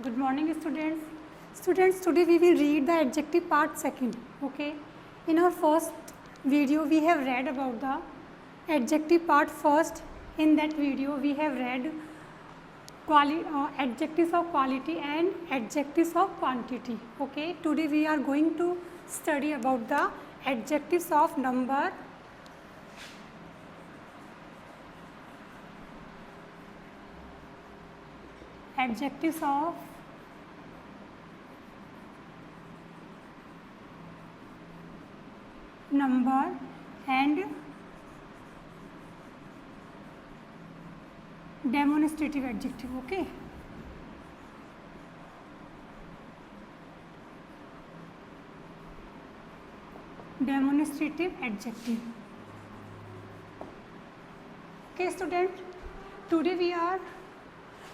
Good morning, students. Students, today we will read the adjective part second. Okay. In our first video, we have read about the adjective part first. In that video, we have read adjectives of quality and adjectives of quantity. Okay. Today we are going to study about the adjectives of number, adjectives of number and demonstrative adjective. Okay. Demonstrative adjective. Okay, student. Today we are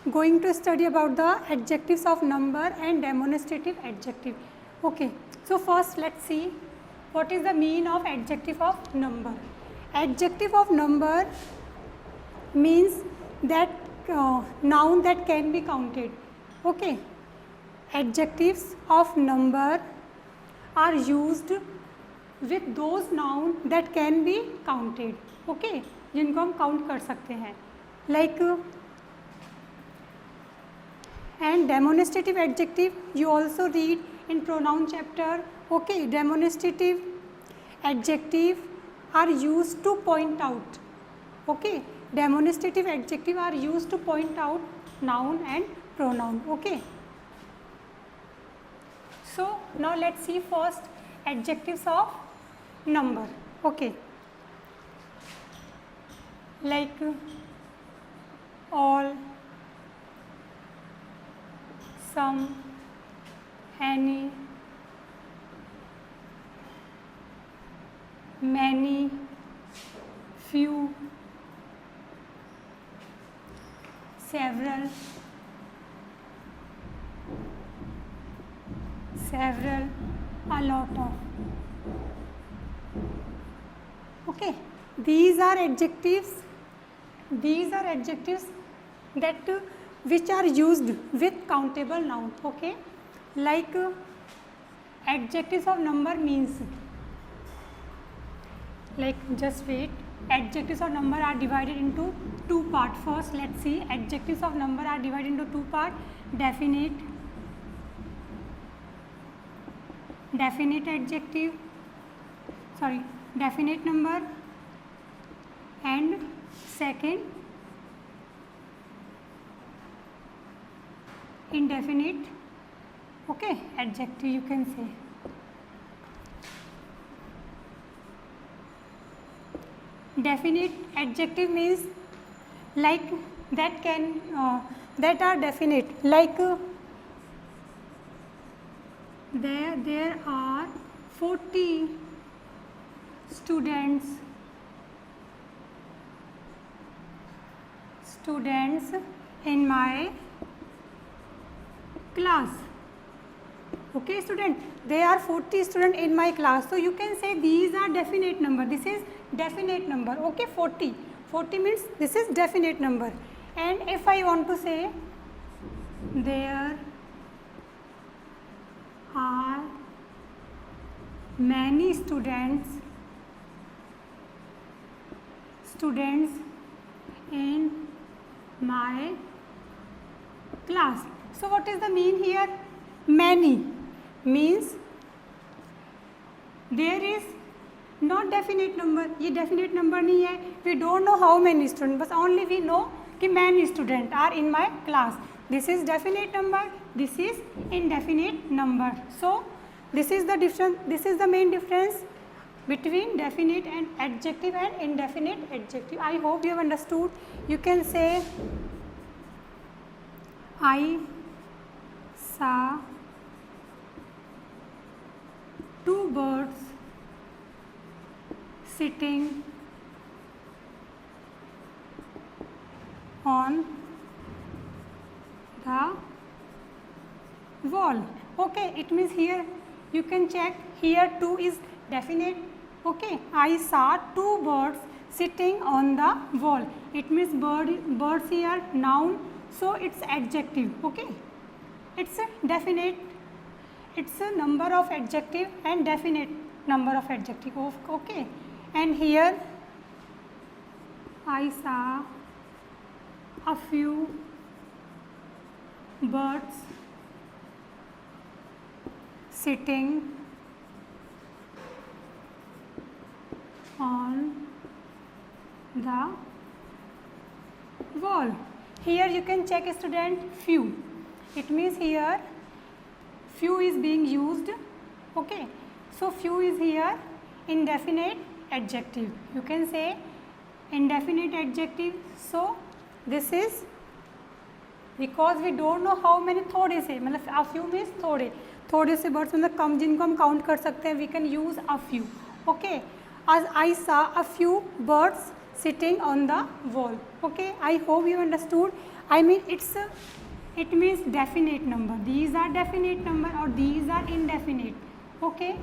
going to study about the adjectives of number and demonstrative adjective. Okay. So first let's see what is the meaning of adjective of number. Adjective of number means that noun that can be counted. Okay. Adjectives of number are used with those noun that can be counted. Okay. जिनको हम count कर सकते हैं. Like and demonstrative adjective you also read in pronoun chapter. Okay. Demonstrative adjective are used to point out. Okay. Demonstrative adjective are used to point out noun and pronoun. Okay. So now let's see first adjectives of number. Okay. Like all, some, any, many, few, several, a lot of. Okay. These are adjectives that which are used with countable noun. Okay. Like adjectives of number means, like just wait, adjectives of number are divided into two parts. First let's see, adjectives of number are divided into two parts: definite adjective, definite number, and second indefinite, okay, adjective you can say. Definite adjective means like that can that are definite, like there are 40 students in my class. Okay, student, there are 40 students in my class. So you can say these are definite number. This is definite number. Okay, 40 means this is definite number. And if I want to say there are many students in my class. So what is the mean here? Many means there is not definite number. ये definite number नहीं है. We don't know how many students, but only we know कि many students are in my class. This is definite number. This is indefinite number. So this is the difference. This is the main difference between definite and adjective and indefinite adjective. I hope you have understood. You can say I saw two birds sitting on the wall. Okay, it means here you can check, here two is definite. Okay, I saw two birds sitting on the wall. It means birds here noun, so it's adjective. Okay, It's a definite, it's a number of adjective and definite number of adjective. Okay, and here I saw a few birds sitting on the wall. Here you can check, student, few. It means here few is being used. Okay, so few is here indefinite adjective. You can say indefinite adjective. So this is because we don't know how many थोड़े से, मतलब a few means थोड़े से birds मतलब कम, जिनको हम count कर सकते हैं, we can use a few. Okay, as I saw a few birds sitting on the wall. Okay, I hope you understood. I mean it means definite number. These are definite number or these are indefinite. Okay,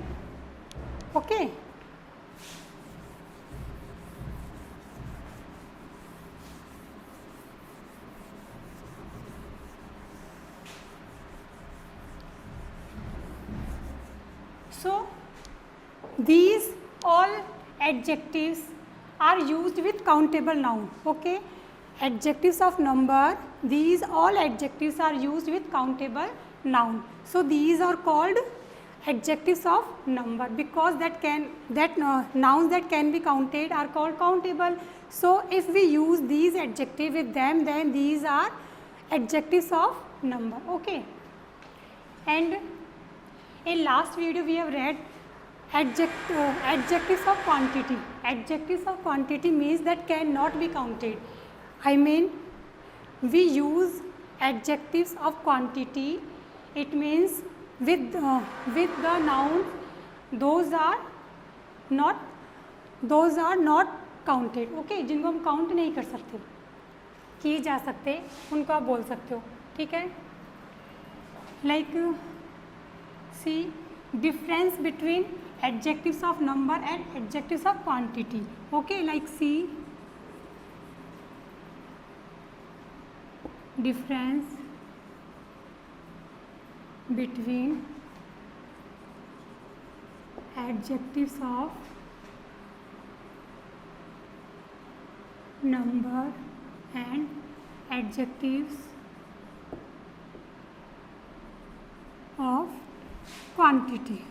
okay. So these all adjectives are used with countable noun. Okay, adjectives of number, these all adjectives are used with countable noun. So these are called adjectives of number because nouns that can be counted are called countable. So if we use these adjectives with them, then these are adjectives of number. Okay, and in last video we have read adjectives of quantity. Adjectives of quantity means that cannot be counted. I mean we use adjectives of quantity. It means with the nouns, those are not counted. Okay, जिनको हम count नहीं कर सकते, किए जा सकते, उनको आप बोल सकते हो. ठीक है, like see difference between adjectives of number and adjectives of quantity. Okay, like see difference between adjectives of number and adjectives of quantity.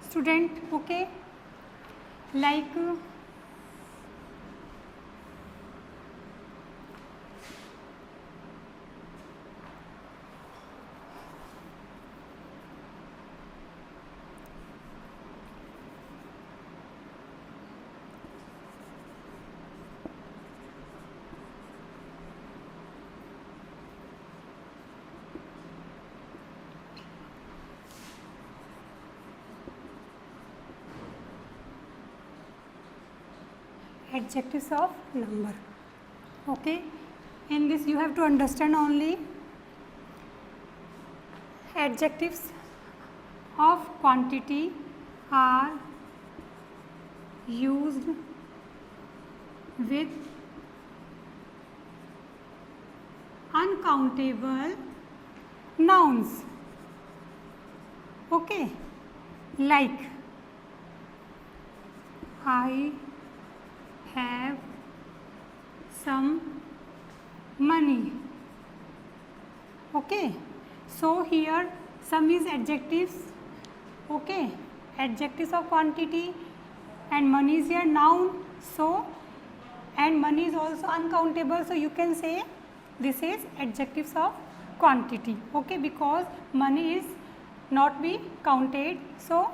Student, okay, like adjectives of number. Okay, in this you have to understand only adjectives of quantity are used with uncountable nouns. Okay, like I have some money. Okay, so here some is adjectives. Okay, adjectives of quantity, and money is here noun. So and money is also uncountable, so you can say this is adjectives of quantity. Okay, because money is not be counted, so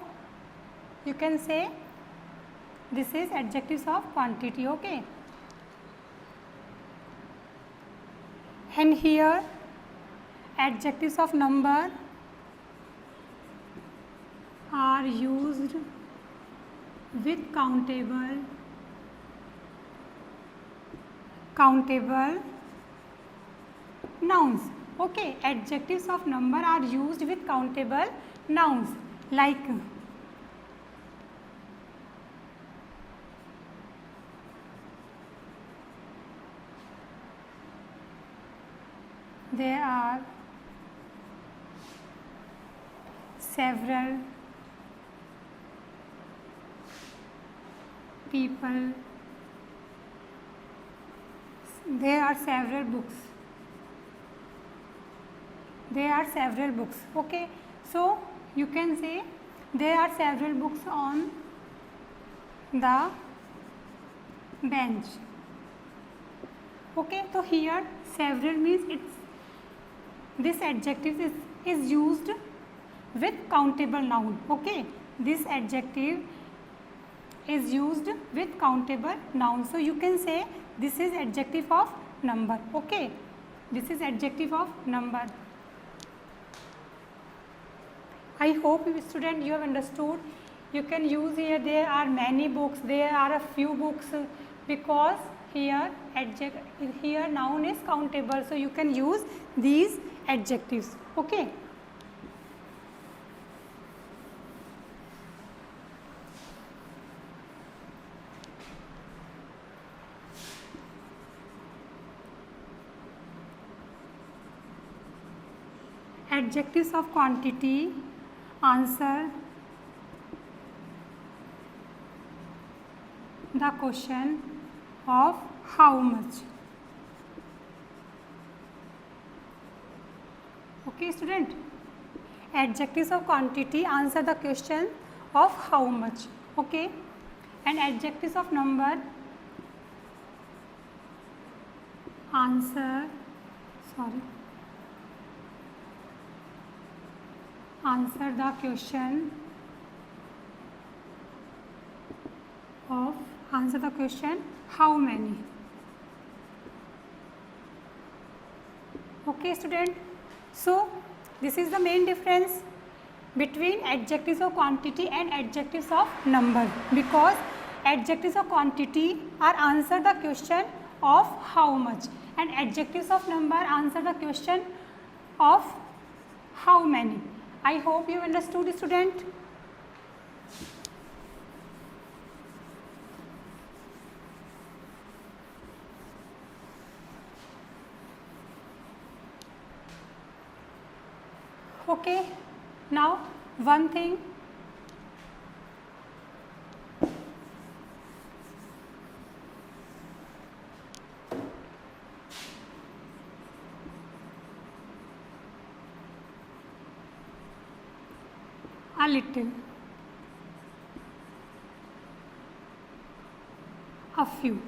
you can say this is adjectives of quantity. Okay, and here adjectives of number are used with countable nouns. Okay, adjectives of number are used with countable nouns, like there are several people, there are several books, there are several books. Okay, so you can say there are several books on the bench. Okay, so here several means this adjective is used with countable noun. Okay, this adjective is used with countable noun. So you can say this is adjective of number. Okay, this is adjective of number. I hope student you have understood. You can use here there are many books, there are a few books, because here noun is countable, so you can use these adjectives. Okay. Adjectives of quantity answer the question of how much. Okay student, adjectives of quantity answer the question of how much. Okay, and adjectives of number answer the question how many. Okay student, so this is the main difference between adjectives of quantity and adjectives of number, because adjectives of quantity are answer the question of how much and adjectives of number answer the question of how many. I hope you understood student. Okay, now one thing, a little, a few.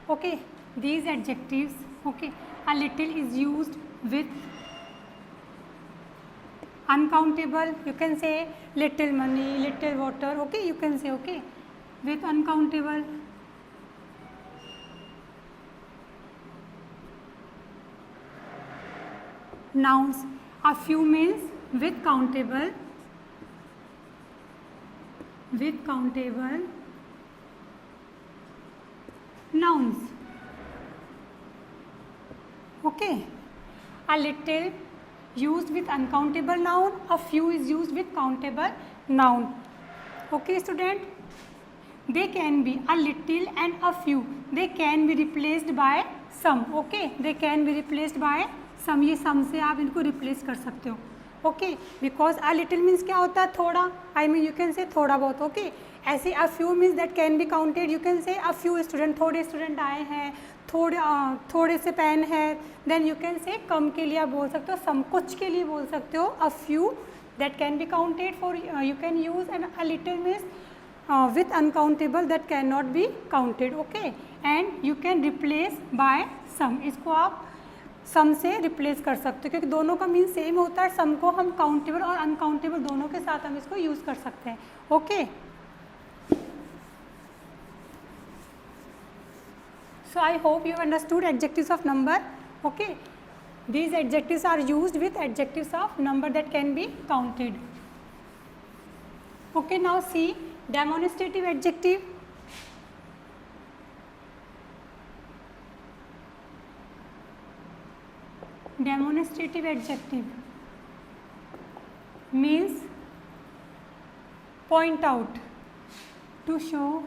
Okay, these adjectives, okay, a little is used with uncountable. You can say little money, little water. Okay, you can say okay with uncountable. Nouns, a few means with countable nouns. Okay, a little used with uncountable noun, a few is used with countable noun. Okay student, they can be a little and a few, they can be replaced by some. Okay, they can be replaced by some, ये some से आप इनको replace कर सकते हो. Okay, because a little means क्या होता है, थोड़ा, I mean you can say थोड़ा बहुत. Okay, ऐसे a few means that can be counted, you can say a few student, थोड़े student आए हैं, थोड़े से पेन है. देन यू कैन से कम के लिए आप बोल सकते हो, सम कुछ के लिए बोल सकते हो a few, that can be counted for you can use. And a little means with uncountable that can not be counted. Okay, and you can replace by some, इसको आप सम से रिप्लेस कर सकते हो क्योंकि दोनों का मीन सेम होता है. सम को हम काउंटेबल और अनकाउंटेबल दोनों के साथ हम इसको यूज़ कर सकते हैं. Okay, so I hope you understood adjectives of number. Okay, these adjectives are used with adjectives of number that can be counted. Okay, now see demonstrative adjective. Demonstrative adjective means point out, to show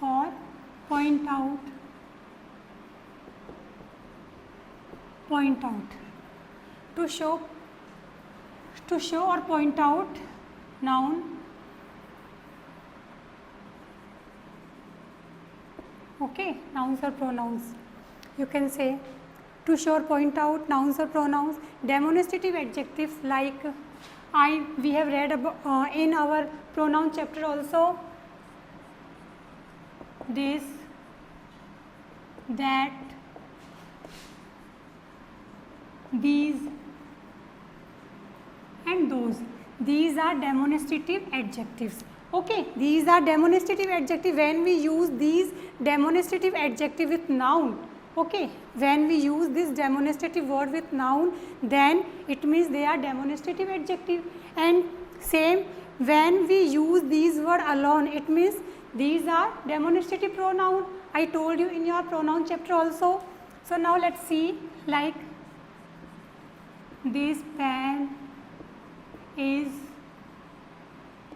or point out point out, to show or point out noun, okay, nouns or pronouns. You can say to show or point out nouns or pronouns. Demonstrative adjectives like we have read about in our pronoun chapter also, this, that, these and those. These are demonstrative adjectives. Okay, these are demonstrative adjectives. When we use these demonstrative adjective with noun, okay, when we use this demonstrative word with noun, then it means they are demonstrative adjective. And same, when we use these word alone, it means these are demonstrative pronoun. I told you in your pronoun chapter also. So now let's see, like this pen is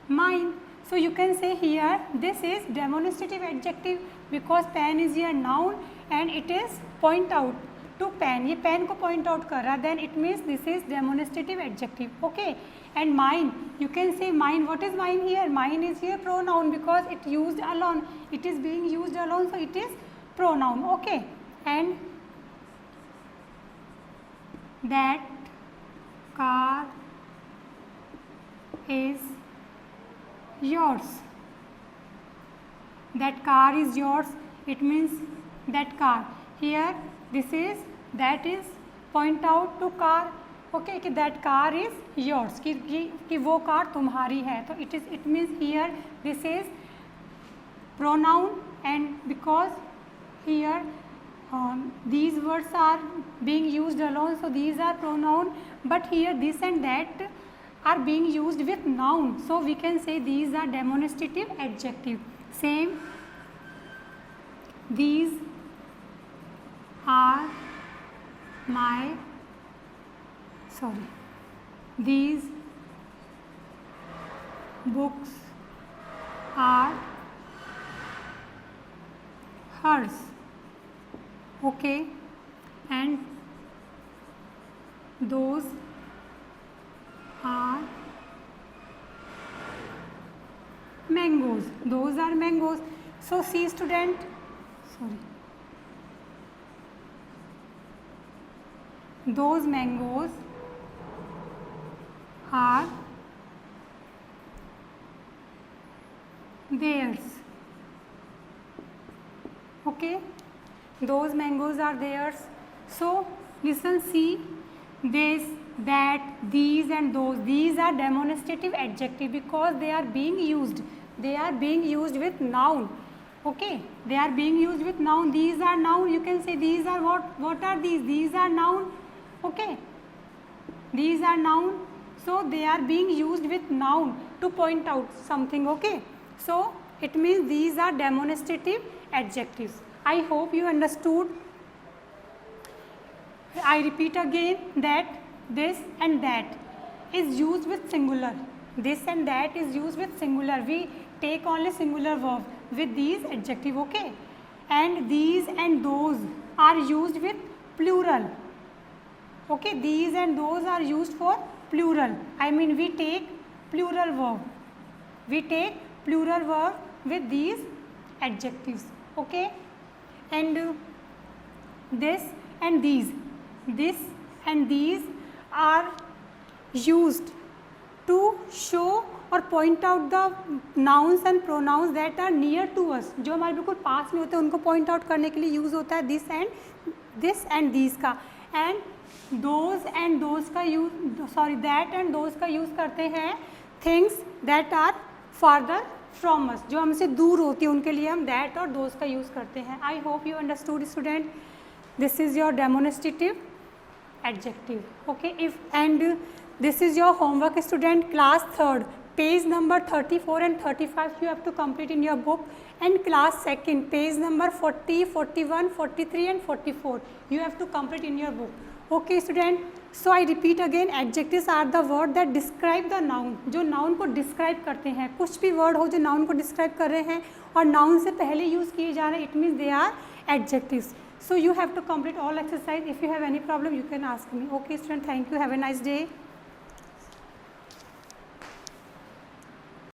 mine. So you can say here this is demonstrative adjective because pen is here noun and it is point out to pen. ये pen को point out कर रहा, then it means this is demonstrative adjective. Okay. And mine, you can say mine. What is mine here? Mine is here pronoun because it used alone. It is being used alone, so it is pronoun. Okay. And that car is yours. That car is yours. It means that car. Here this is, that is point out to car. Okay, कि that car is yours. कि वो car तुम्हारी है. तो it means here this is pronoun, and because here these words are being used alone, so these are pronoun, but here this and that are being used with noun, so we can say these are demonstrative adjective. Same, these are my, these books are hers. Okay, and those are mangoes. Those are mangoes. So see student, those mangoes are theirs. Okay, those mangoes are theirs. So listen, see, this, that, these and those, these are demonstrative adjective because they are being used. They are being used with noun. Okay, they are being used with noun. These are noun. You can say these are what are these? These are noun. Okay, these are noun. So they are being used with noun to point out something. Okay, so it means these are demonstrative adjectives. I hope you understood. I repeat again that this and that is used with singular. This and that is used with singular. We take only singular verb with these adjective. Okay, and these and those are used with plural. Okay, these and those are used for plural. I mean we take plural verb. We take plural verb with these adjectives. Okay, and this and these. This and these are used to show और point out the nouns and pronouns that are near to us. जो हमारे बिल्कुल पास में होते हैं उनको point out करने के लिए use होता है this and these का. And those and those का use, that and those का use करते हैं things that are farther from us. जो हमसे दूर होती है उनके लिए हम that और those का use करते हैं. I hope you understood student. This is your demonstrative adjective. Okay, and this is your homework student, class 3rd, page number 34 and 35 you have to complete in your book, and class 2nd, page number 40, 41, 43 and 44 you have to complete in your book. Okay student, so I repeat again, adjectives are the word that describe the noun. जो noun को describe करते हैं, कुछ भी word हो जो noun को describe कर रहे हैं और noun से पहले use किए जा रहे हैं, it means they are adjectives. So you have to complete all exercise. If you have any problem, you can ask me. Okay student, thank you, have a nice day.